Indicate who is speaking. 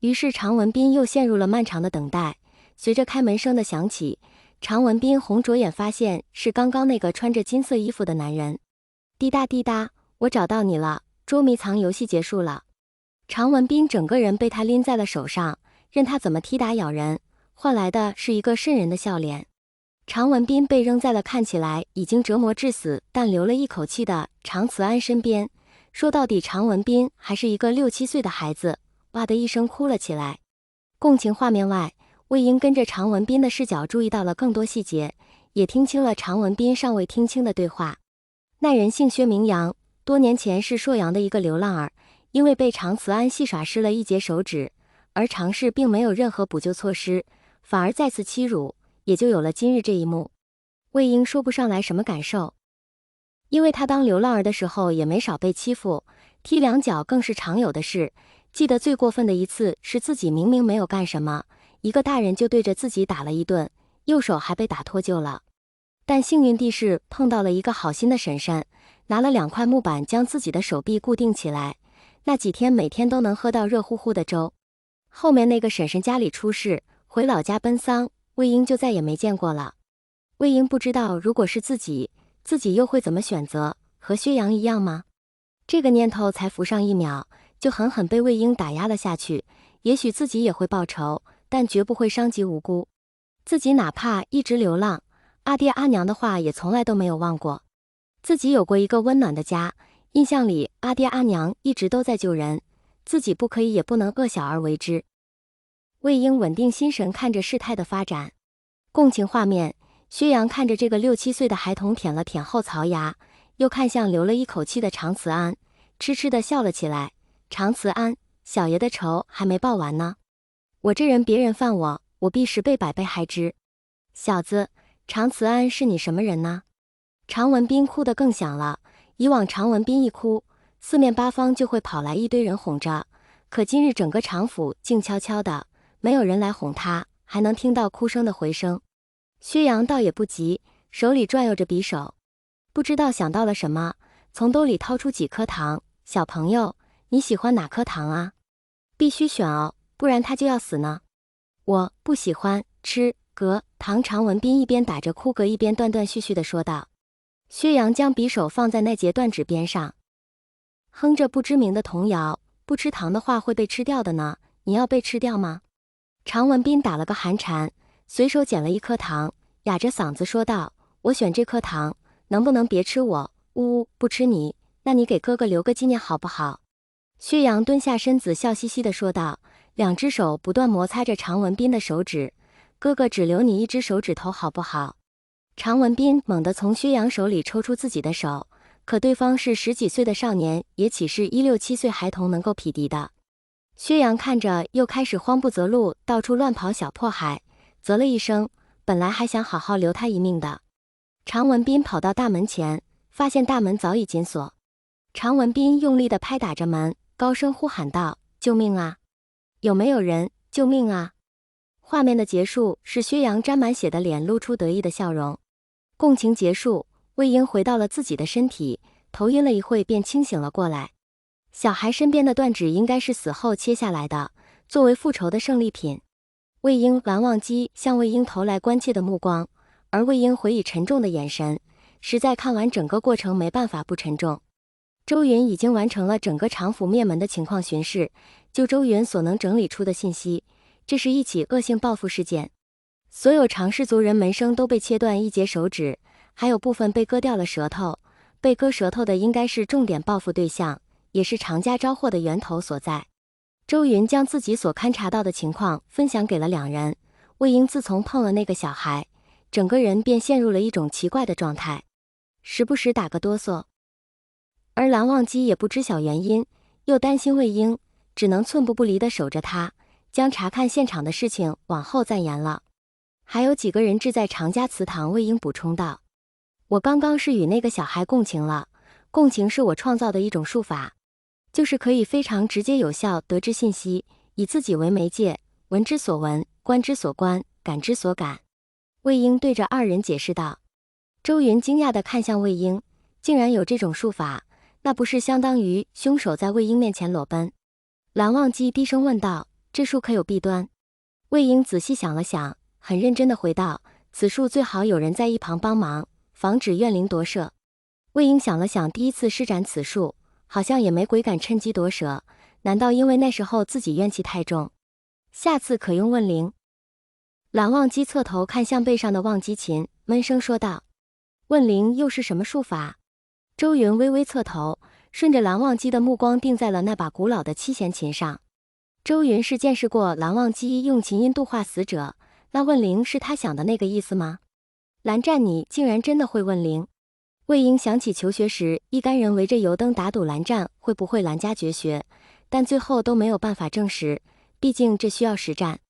Speaker 1: 于是常文斌又陷入了漫长的等待。随着开门声的响起，常文斌红着眼发现是刚刚那个穿着金色衣服的男人。滴答滴答，我找到你了，捉迷藏游戏结束了。常文斌整个人被他拎在了手上，任他怎么踢打咬人，换来的是一个瘆人的笑脸。常文斌被扔在了看起来已经折磨致死但留了一口气的常慈安身边。说到底，常文斌还是一个6、7岁的孩子，哇的一声哭了起来。共情画面外，魏婴跟着常文斌的视角注意到了更多细节，也听清了常文斌尚未听清的对话。那人姓薛名扬，多年前是朔阳的一个流浪儿，因为被常慈安戏耍失了一截手指，而常氏并没有任何补救措施，反而再次欺辱，也就有了今日这一幕。魏婴说不上来什么感受，因为他当流浪儿的时候也没少被欺负，踢两脚更是常有的事。记得最过分的一次是自己明明没有干什么，一个大人就对着自己打了一顿，右手还被打脱臼了。但幸运地是碰到了一个好心的婶婶，拿了2块木板将自己的手臂固定起来，那几天每天都能喝到热乎乎的粥。后面那个婶婶家里出事，回老家奔丧，魏婴就再也没见过了。魏婴不知道如果是自己又会怎么选择，和薛阳一样吗？这个念头才浮上一秒，就狠狠被魏婴打压了下去。也许自己也会报仇，但绝不会伤及无辜。自己哪怕一直流浪，阿爹阿娘的话也从来都没有忘过。自己有过一个温暖的家，印象里阿爹阿娘一直都在救人，自己不可以也不能恶小而为之。魏婴稳定心神看着事态的发展。共情画面，薛阳看着这个6、7岁的孩童舔了舔后槽牙，又看向留了一口气的常慈安，痴痴地笑了起来。常慈安，小爷的仇还没报完呢，我这人别人犯我，我必10倍100倍还之。小子，常慈安是你什么人呢？常文斌哭得更响了。以往常文斌一哭，四面八方就会跑来一堆人哄着，可今日整个常府静悄悄的，没有人来哄他，还能听到哭声的回声。薛阳倒也不急，手里转悠着匕首，不知道想到了什么，从兜里掏出几颗糖。小朋友，你喜欢哪颗糖啊？必须选哦，不然他就要死呢。我不喜欢吃糖。常文斌一边打着哭嗝一边断断续续地说道。薛阳将匕首放在那截断纸边上，哼着不知名的童谣，不吃糖的话会被吃掉的呢，你要被吃掉吗？常文斌打了个寒颤，随手捡了一颗糖，哑着嗓子说道，我选这颗糖，能不能别吃我？呜呜，不吃你，那你给哥哥留个纪念好不好？薛阳蹲下身子笑嘻嘻地说道，2只手不断摩擦着常文斌的手指，哥哥只留你1只手指头好不好？常文斌猛地从薛阳手里抽出自己的手，可对方是10几岁的少年，也岂是16、7岁孩童能够匹敌的？薛阳看着又开始慌不择路到处乱跑小破孩，啧了一声，本来还想好好留他一命的。常文斌跑到大门前，发现大门早已紧锁。常文斌用力地拍打着门，高声呼喊道，救命啊！有没有人？救命啊！画面的结束是薛阳沾满血的脸露出得意的笑容。共情结束，魏婴回到了自己的身体，头晕了一会便清醒了过来。小孩身边的断指应该是死后切下来的，作为复仇的胜利品。魏婴蓝忘机向魏婴投来关切的目光，而魏婴回以沉重的眼神，实在看完整个过程没办法不沉重。周云已经完成了整个常府灭门的情况巡视，就周云所能整理出的信息，这是一起恶性报复事件。所有常氏族人门生都被切断1截手指，还有部分被割掉了舌头，被割舌头的应该是重点报复对象，也是常家招祸的源头所在。周云将自己所勘察到的情况分享给了2人。魏婴自从碰了那个小孩，整个人便陷入了一种奇怪的状态，时不时打个哆嗦。而蓝忘机也不知晓原因，又担心魏婴，只能寸步不离地守着他，将查看现场的事情往后暂延了。还有几个人志在常家祠堂。魏婴补充道，我刚刚是与那个小孩共情了，共情是我创造的一种术法，就是可以非常直接有效得知信息，以自己为媒介，闻之所闻，观之所观，感之所感。魏婴对着2人解释道。周云惊讶地看向魏婴，竟然有这种术法，那不是相当于凶手在魏婴面前裸奔？蓝忘机低声问道，这术可有弊端？魏婴仔细想了想，很认真地回道：此术最好有人在一旁帮忙，防止怨灵夺舍。魏婴想了想，第一次施展此术，好像也没鬼敢趁机夺舍，难道因为那时候自己怨气太重？下次可用问灵。蓝忘机侧头看向背上的忘机琴，闷声说道：问灵又是什么术法？周云微微侧头，顺着蓝忘机的目光定在了那把古老的七弦琴上。周云是见识过蓝忘机用琴音度化死者，那问灵是他想的那个意思吗？蓝湛，你竟然真的会问灵？魏婴想起求学时一干人围着油灯打赌蓝湛会不会蓝家绝学，但最后都没有办法证实，毕竟这需要实战。